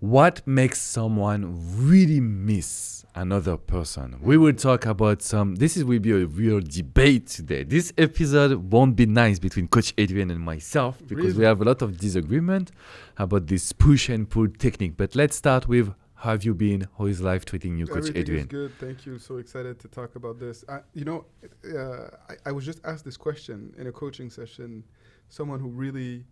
What makes someone really miss another person? We will talk about will be a real debate today. This episode won't be nice between Coach Adrian and myself because we Really? have a lot of disagreement about this push and pull technique. But let's start with how have you been? How is life treating you, Coach Everything is Adrian? good. Thank you. So excited to talk about this. I was just asked this question in a coaching session. Someone who really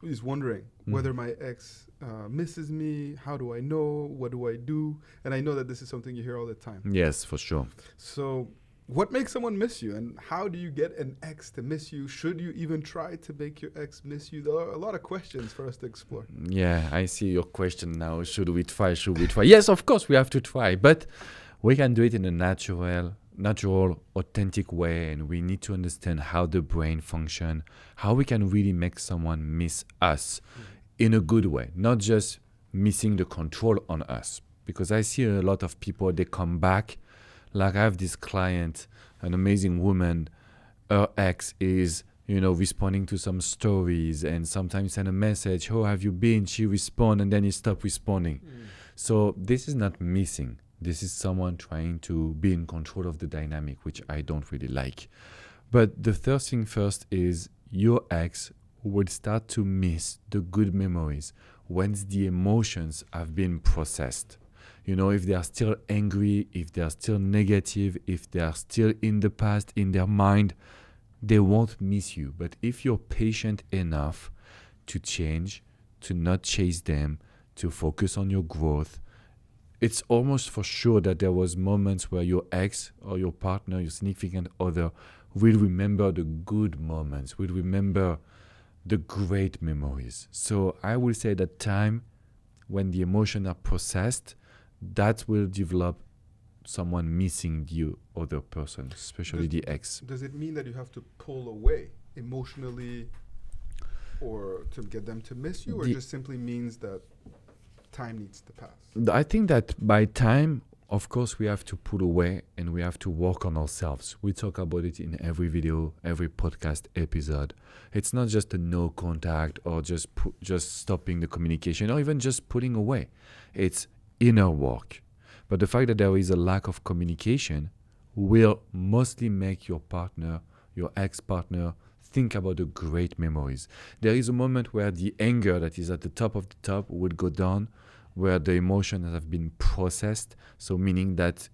is wondering whether my ex misses me. How do I know? What do I do? And I know that this is something you hear all the time. Yes, for sure. So what makes someone miss you? And how do you get an ex to miss you? Should you even try to make your ex miss you? There are a lot of questions for us to explore. Yeah, I see your question now. Should we try? Should we try? Yes, of course we have to try, but we can do it in a natural, authentic way, and we need to understand how the brain functions, how we can really make someone miss us in a good way, not just missing the control on us. Because I see a lot of people, they come back, like I have this client, an amazing woman, her ex is, responding to some stories and sometimes send a message, how have you been? She responds and then he stops responding. So this is not missing. This is someone trying to be in control of the dynamic, which I don't really like. But the first thing first is your ex would start to miss the good memories once the emotions have been processed. If they are still angry, if they are still negative, if they are still in the past, in their mind, they won't miss you. But if you're patient enough to change, to not chase them, to focus on your growth, it's almost for sure that there was moments where your ex or your partner, your significant other, will remember the good moments, will remember the great memories. So I will say that time when the emotions are processed, that will develop someone missing the other person, especially the ex. Does it mean that you have to pull away emotionally or to get them to miss you, or just simply means that time needs to pass? I think that by time, of course, we have to pull away and we have to work on ourselves. We talk about it in every video, every podcast episode. It's not just a no contact or just stopping the communication or even just pulling away. It's inner work. But the fact that there is a lack of communication will mostly make your partner, your ex-partner, think about the great memories. There is a moment where the anger that is at the top of the top would go down, where the emotions have been processed. So meaning that,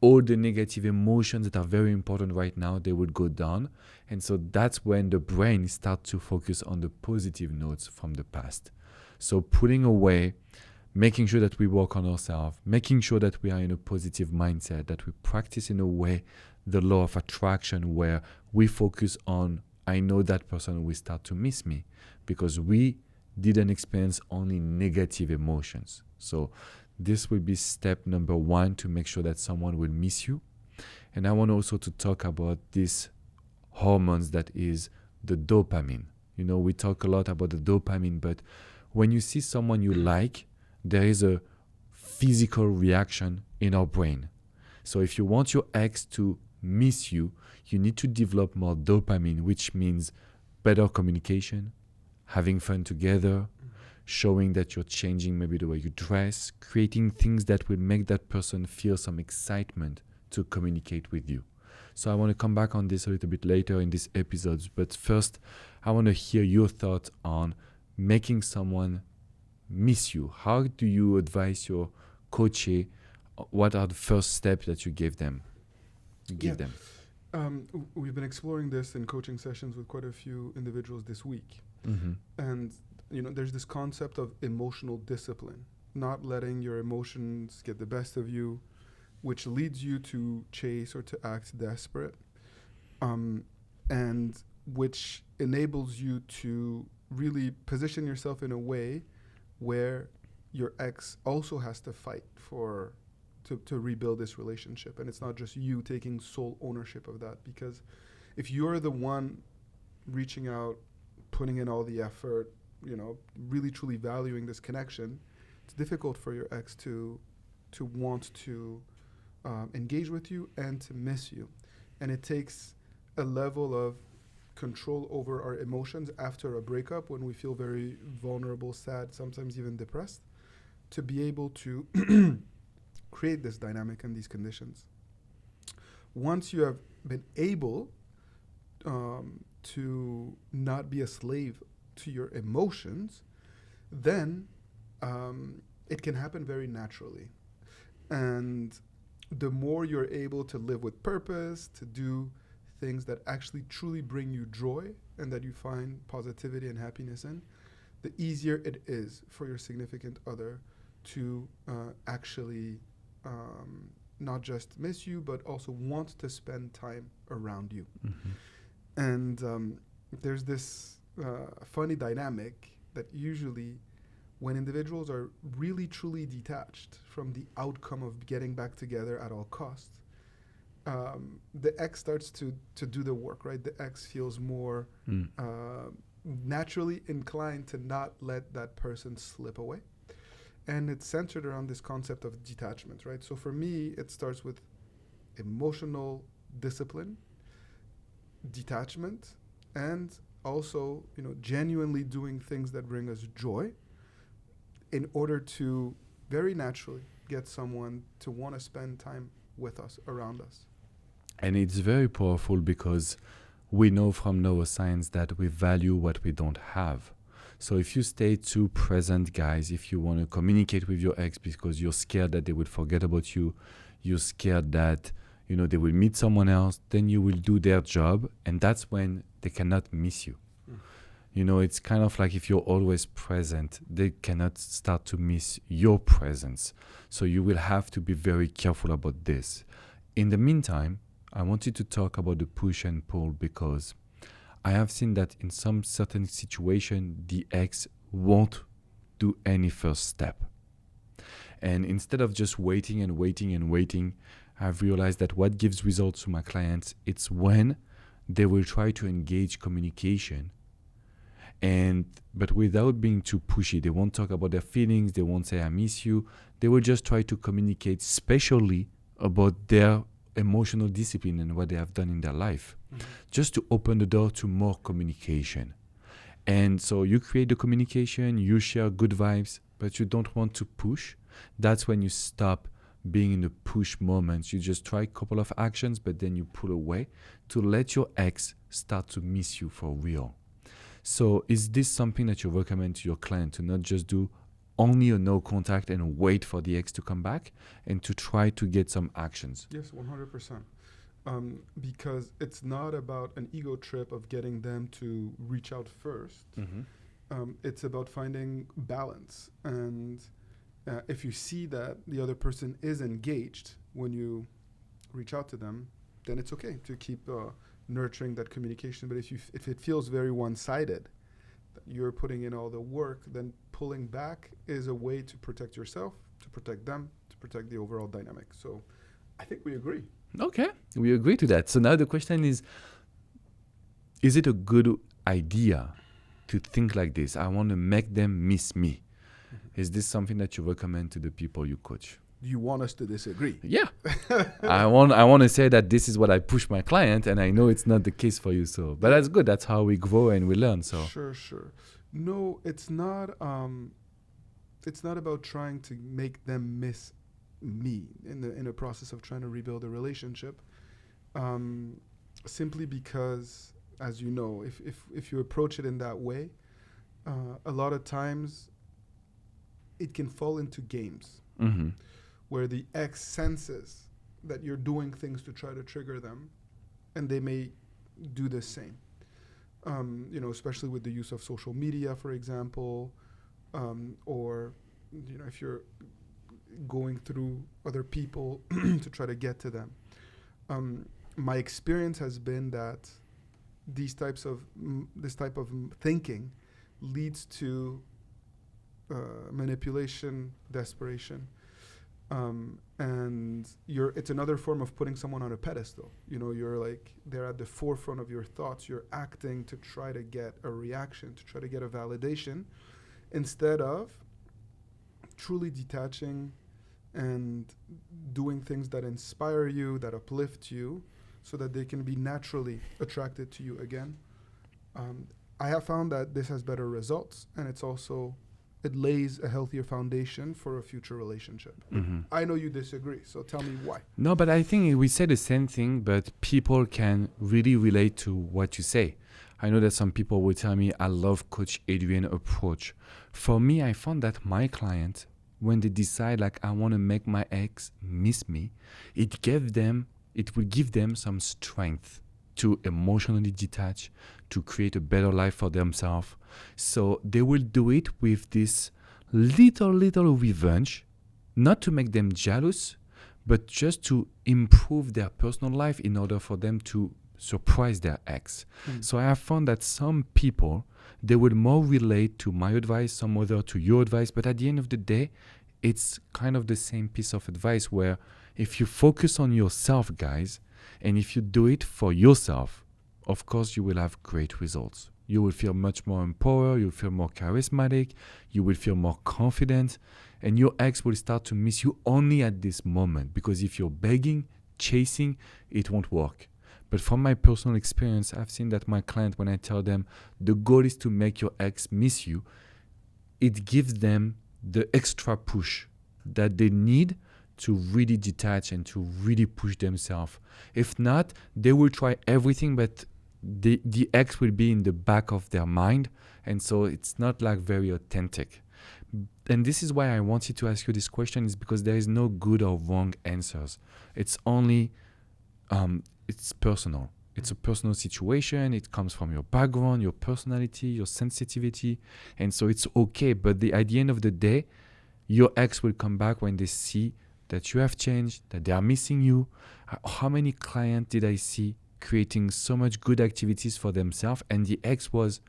all the negative emotions that are very important right now, they would go down. And so that's when the brain starts to focus on the positive notes from the past. So putting away, making sure that we work on ourselves, making sure that we are in a positive mindset, that we practice in a way the law of attraction where we focus on, I know that person will start to miss me because we didn't experience only negative emotions. So this will be step number 1 to make sure that someone will miss you. And I want also to talk about this hormones that is the dopamine. We talk a lot about the dopamine, but when you see someone you like, there is a physical reaction in our brain. So if you want your ex to miss you, you need to develop more dopamine, which means better communication, having fun together, showing that you're changing maybe the way you dress, creating things that will make that person feel some excitement to communicate with you. So I want to come back on this a little bit later in this episode, but first I want to hear your thoughts on making someone miss you. How do you advise your coachee? What are the first steps that you give them? We've been exploring this in coaching sessions with quite a few individuals this week. And there's this concept of emotional discipline, not letting your emotions get the best of you, which leads you to chase or to act desperate, and which enables you to really position yourself in a way where your ex also has to fight to rebuild this relationship. And it's not just you taking sole ownership of that, because if you're the one reaching out, putting in all the effort, really truly valuing this connection, it's difficult for your ex to want to engage with you and to miss you. And it takes a level of control over our emotions after a breakup when we feel very vulnerable, sad, sometimes even depressed, to be able to create this dynamic and these conditions. Once you have been able to not be a slave to your emotions, then it can happen very naturally. And the more you're able to live with purpose, to do things that actually truly bring you joy and that you find positivity and happiness in, the easier it is for your significant other to actually not just miss you, but also want to spend time around you. Mm-hmm. And there's this funny dynamic that usually when individuals are really truly detached from the outcome of getting back together at all costs, the ex starts to do the work, right? The ex feels more naturally inclined to not let that person slip away. And it's centered around this concept of detachment, right? So for me, it starts with emotional discipline, detachment, and also, genuinely doing things that bring us joy in order to very naturally get someone to want to spend time with us, around us. And it's very powerful because we know from neuroscience that we value what we don't have. So if you stay too present, guys, if you want to communicate with your ex because you're scared that they will forget about you, you're scared that, they will meet someone else, then you will do their job, and that's when they cannot miss you. It's kind of like if you're always present, they cannot start to miss your presence. So you will have to be very careful about this. In the meantime, I wanted to talk about the push and pull because I have seen that in some certain situation, the ex won't do any first step. And instead of just waiting and waiting and waiting, I've realized that what gives results to my clients, it's when they will try to engage communication, but without being too pushy. They won't talk about their feelings. They won't say, I miss you. They will just try to communicate specially about their emotional discipline and what they have done in their life, just to open the door to more communication. And so you create the communication, you share good vibes, but you don't want to push. That's when you stop being in the push moments. You just try a couple of actions, but then you pull away to let your ex start to miss you for real. So is this something that you recommend to your client, to not just do only a no contact and wait for the ex to come back, and to try to get some actions? Yes, 100%. Because it's not about an ego trip of getting them to reach out first. It's about finding balance. And if you see that the other person is engaged when you reach out to them, then it's okay to keep nurturing that communication. But if it feels very one-sided, that you're putting in all the work, then pulling back is a way to protect yourself, to protect them, to protect the overall dynamic. So I think we agree. Okay, we agree to that. So now the question is it a good idea to think like this? I want to make them miss me. Is this something that you recommend to the people you coach? You want us to disagree? Yeah. I want to say that this is what I push my client, and I know it's not the case for you. So, but that's good. That's how we grow and we learn. So Sure. No, it's not. It's not about trying to make them miss me in a process of trying to rebuild a relationship. Simply because, as you know, if you approach it in that way, a lot of times it can fall into games. Where the ex senses that you're doing things to try to trigger them, and they may do the same. Especially with the use of social media, for example, or if you're going through other people to try to get to them. My experience has been that this type of thinking leads to manipulation, desperation. And it's another form of putting someone on a pedestal. You're like, they're at the forefront of your thoughts. You're acting to try to get a reaction, to try to get a validation, instead of truly detaching and doing things that inspire you, that uplift you, so that they can be naturally attracted to you again, I have found that this has better results, and it lays a healthier foundation for a future relationship. I know you disagree, so tell me why. No, but I think we say the same thing, but people can really relate to what you say. I know that some people will tell me, I love Coach Adrian's approach. For me, I found that my client, when they decide like I want to make my ex miss me, it will give them some strength to emotionally detach, to create a better life for themselves. So they will do it with this little revenge, not to make them jealous, but just to improve their personal life in order for them to surprise their ex. So I have found that some people, they will more relate to my advice, some other to your advice, but at the end of the day, it's kind of the same piece of advice where if you focus on yourself, guys, and if you do it for yourself, of course, you will have great results. You will feel much more empowered, you'll feel more charismatic, you will feel more confident, and your ex will start to miss you only at this moment, because if you're begging, chasing, it won't work. But from my personal experience, I've seen that my client, when I tell them the goal is to make your ex miss you, it gives them the extra push that they need to really detach and to really push themselves. If not, they will try everything, but the ex will be in the back of their mind, and so it's not like very authentic. And this is why I wanted to ask you this question, is because there is no good or wrong answers. It's only it's personal. It's a personal situation. It comes from your background, your personality, your sensitivity, and so it's okay. But at the end of the day, your ex will come back when they see that you have changed, that they are missing you. How many clients did I see creating so much good activities for themselves, and the ex was,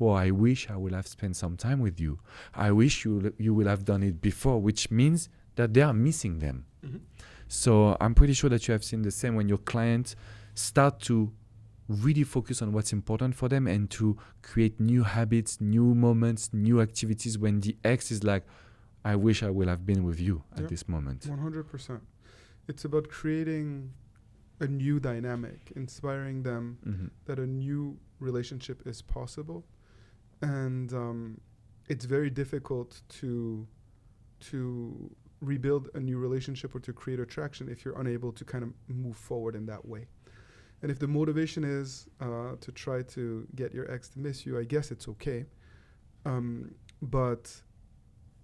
oh, I wish I would have spent some time with you. I wish you would have done it before, which means that they are missing them. So I'm pretty sure that you have seen the same when your clients start to really focus on what's important for them and to create new habits, new moments, new activities, when the ex is like, I wish I would have been with you at this moment. 100%. It's about creating a new dynamic, inspiring them that a new relationship is possible. And it's very difficult to rebuild a new relationship or to create attraction if you're unable to kind of move forward in that way. And if the motivation is to try to get your ex to miss you, I guess it's okay. But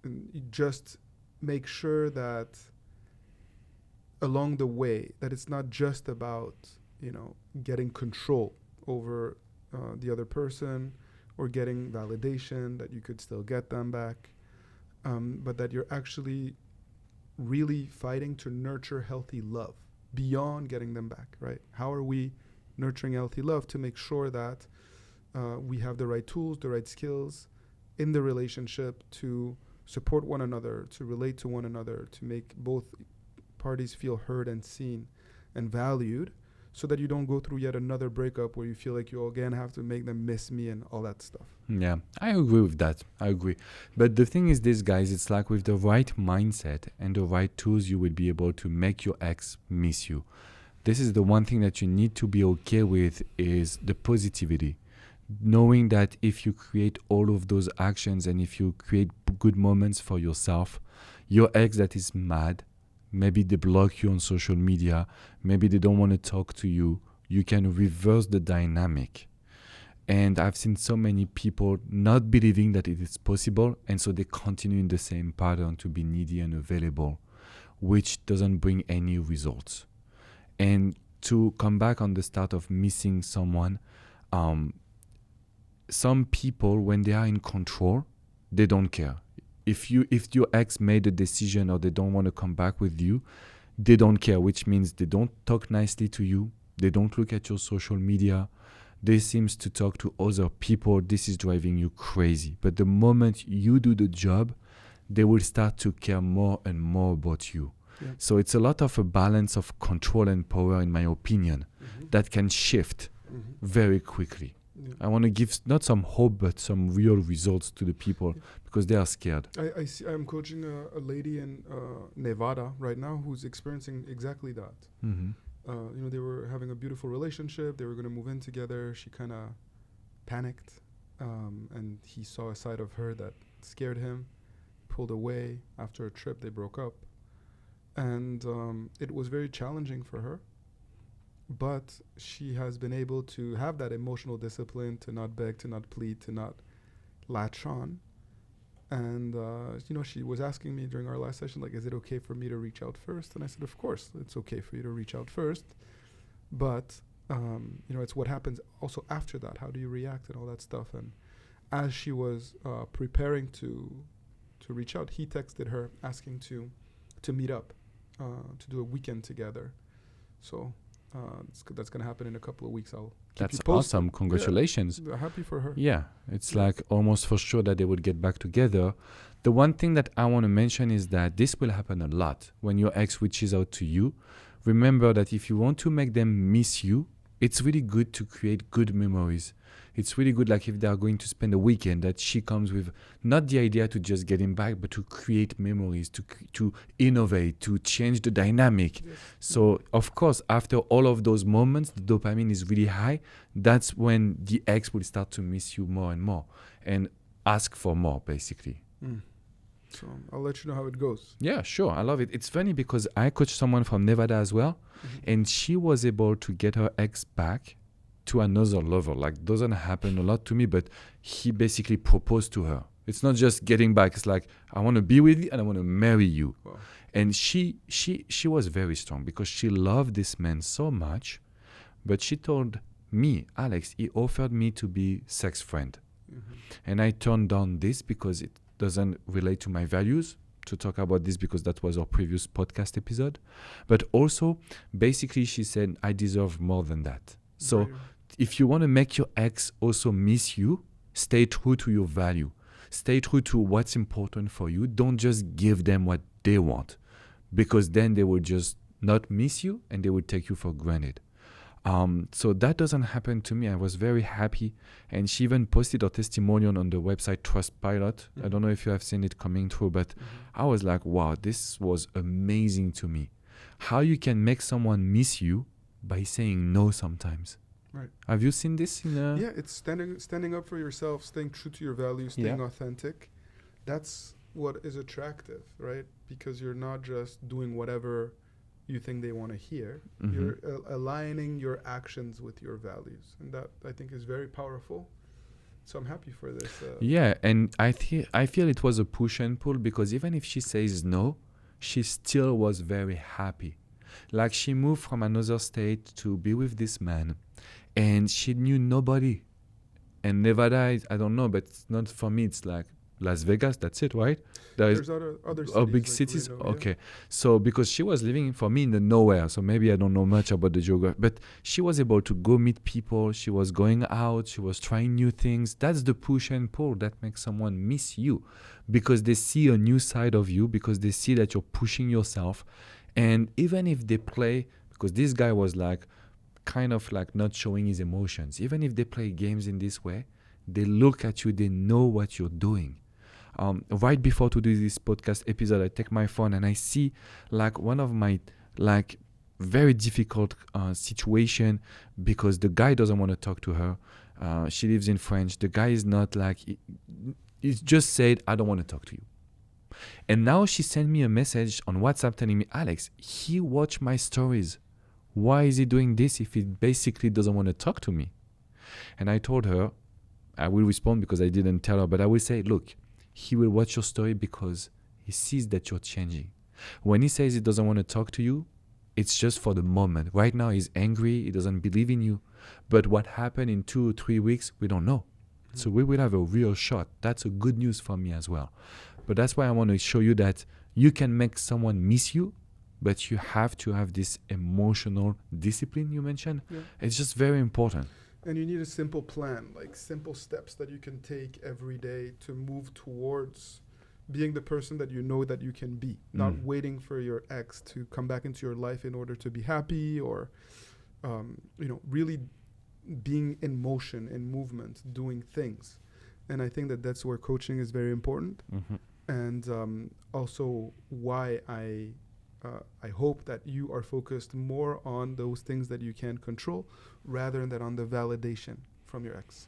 you just make sure that along the way, that it's not just about, getting control over the other person or getting validation that you could still get them back, but that you're actually really fighting to nurture healthy love beyond getting them back, right? How are we nurturing healthy love to make sure that we have the right tools, the right skills in the relationship to support one another, to relate to one another, to make both parties feel heard and seen and valued, so that you don't go through yet another breakup where you feel like you again have to make them miss me and all that stuff. Yeah, I agree with that. I agree. But the thing is this, guys, it's like with the right mindset and the right tools, you will be able to make your ex miss you. This is the one thing that you need to be okay with, is the positivity. Knowing that if you create all of those actions and if you create good moments for yourself, your ex that is mad, maybe they block you on social media, maybe they don't want to talk to you, you can reverse the dynamic. And I've seen so many people not believing that it is possible, and so they continue in the same pattern to be needy and available, which doesn't bring any results. And to come back on the start of missing someone, some people, when they are in control, they don't care. If your ex made a decision or they don't want to come back with you, they don't care, which means they don't talk nicely to you. They don't look at your social media. They seem to talk to other people. This is driving you crazy. But the moment you do the job, they will start to care more and more about you. Yeah. So it's a lot of a balance of control and power, in my opinion, that can shift very quickly. Yeah. I want to give not some hope, but some real results to the people because they are scared. I'm coaching a lady in Nevada right now who's experiencing exactly that. They were having a beautiful relationship. They were going to move in together. She kind of panicked, and he saw a side of her that scared him, pulled away. After a trip, they broke up. And it was very challenging for her. But she has been able to have that emotional discipline to not beg, to not plead, to not latch on. And, she was asking me during our last session, like, is it okay for me to reach out first? And I said, of course, it's okay for you to reach out first. But, it's what happens also after that. How do you react and all that stuff? And as she was preparing to reach out, he texted her asking to meet up, to do a weekend together. So that's going to happen in a couple of weeks. I'll keep you That's posted. awesome. Congratulations. Yeah, happy for her. Yeah, it's like almost for sure that they would get back together. The one thing that I want to mention is that this will happen a lot when your ex reaches out to you. Remember that if you want to make them miss you, it's really good to create good memories. It's really good, like if they are going to spend a weekend, that she comes with not the idea to just get him back, but to create memories, to innovate, to change the dynamic. Yes. So, of course, after all of those moments, the dopamine is really high. That's when the ex will start to miss you more and more and ask for more, basically. So I'll let you know how it goes. Yeah, sure. I love it. It's funny because I coached someone from Nevada as well, and she was able to get her ex back to another level. Like, doesn't happen a lot to me, but he basically proposed to her. It's not just getting back. It's like, I want to be with you and I want to marry you. Wow. And she was very strong because she loved this man so much. But she told me, Alex, he offered me to be sex friend. And I turned down this because it doesn't relate to my values, to talk about this because that was our previous podcast episode. But also, basically, she said, I deserve more than that. So Right. if you want to make your ex also miss you, stay true to your value. Stay true to what's important for you. Don't just give them what they want, because then they will just not miss you and they will take you for granted. So that doesn't happen to me. I was very happy. And she even posted her testimonial on the website Trustpilot. I don't know if you have seen it coming through, but I was like, wow, this was amazing to me. How you can make someone miss you by saying no sometimes. Right. Have you seen this in a... Yeah, it's standing up for yourself, staying true to your values, staying authentic. That's what is attractive, right? Because you're not just doing whatever you think they want to hear. You're aligning your actions with your values, and that I think is very powerful. So I'm happy for this. Yeah, and I feel it was a push and pull, because even if she says no, she still was very happy. Like, she moved from another state to be with this man, and she knew nobody. And Nevada, I don't know, but it's not for me. It's like Las Vegas, that's it, right? There's other cities. Big like cities? Reno, Okay. So because she was living, for me, in the nowhere, so maybe I don't know much about the geography, but she was able to go meet people. She was going out. She was trying new things. That's the push and pull that makes someone miss you, because they see a new side of you, because they see that you're pushing yourself. And even if they play, because this guy was like, kind of like not showing his emotions, even if they play games in this way, they look at you, they know what you're doing. Right before to do this podcast episode, I take my phone and I see like one of my like very difficult situation, because the guy doesn't want to talk to her. She lives in France. The guy is not like, he's just said, I don't want to talk to you. And now she sent me a message on WhatsApp telling me, Alex, he watched my stories. Why is he doing this if he basically doesn't want to talk to me? And I told her, I will respond because I didn't tell her, but I will say, look, he will watch your story because he sees that you're changing. When he says he doesn't want to talk to you, it's just for the moment. Right now, he's angry. He doesn't believe in you. But what happened in 2 or 3 weeks, we don't know. So we will have a real shot. That's a good news for me as well. But that's why I want to show you that you can make someone miss you, but you have to have this emotional discipline you mentioned. Yeah. It's just very important. And you need a simple plan, like simple steps that you can take every day to move towards being the person that you know that you can be, not waiting for your ex to come back into your life in order to be happy, or, really being in motion, in movement, doing things. And I think that that's where coaching is very important. And also why I hope that you are focused more on those things that you can control rather than on the validation from your ex.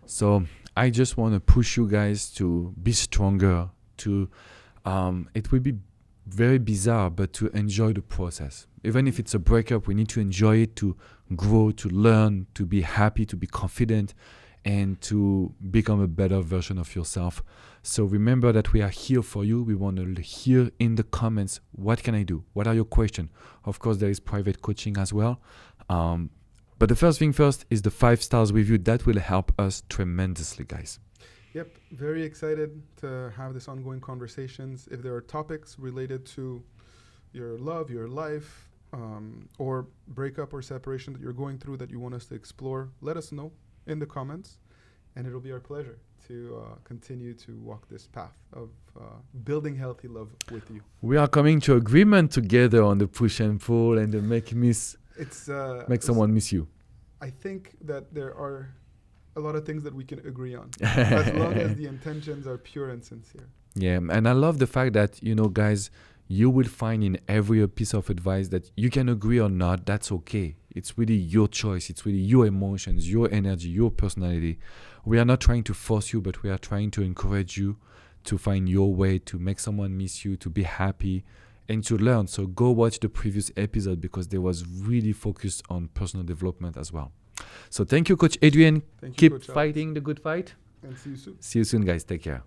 So I just want to push you guys to be stronger, to it will be very bizarre, but to enjoy the process. Even if it's a breakup, we need to enjoy it, to grow, to learn, to be happy, to be confident, and to become a better version of yourself. So remember that we are here for you. We want to hear in the comments, what can I do? What are your questions? Of course, there is private coaching as well. But the first thing first is the 5 stars review. That will help us tremendously, guys. Yep, very excited to have this ongoing conversations. If there are topics related to your love, your life, or breakup or separation that you're going through that you want us to explore, let us know in the comments, and it'll be our pleasure to continue to walk this path of building healthy love with you. We are coming to agreement together on the push and pull and the make someone miss you. I think that there are a lot of things that we can agree on, as long as the intentions are pure and sincere. Yeah, and I love the fact that, guys, you will find in every piece of advice that you can agree or not. That's okay. It's really your choice. It's really your emotions, your energy, your personality. We are not trying to force you, but we are trying to encourage you to find your way, to make someone miss you, to be happy, and to learn. So go watch the previous episode because they was really focused on personal development as well. So thank you, Coach Adrian. Thank you, Keep Coach fighting the good fight. And see you soon. See you soon, guys. Take care.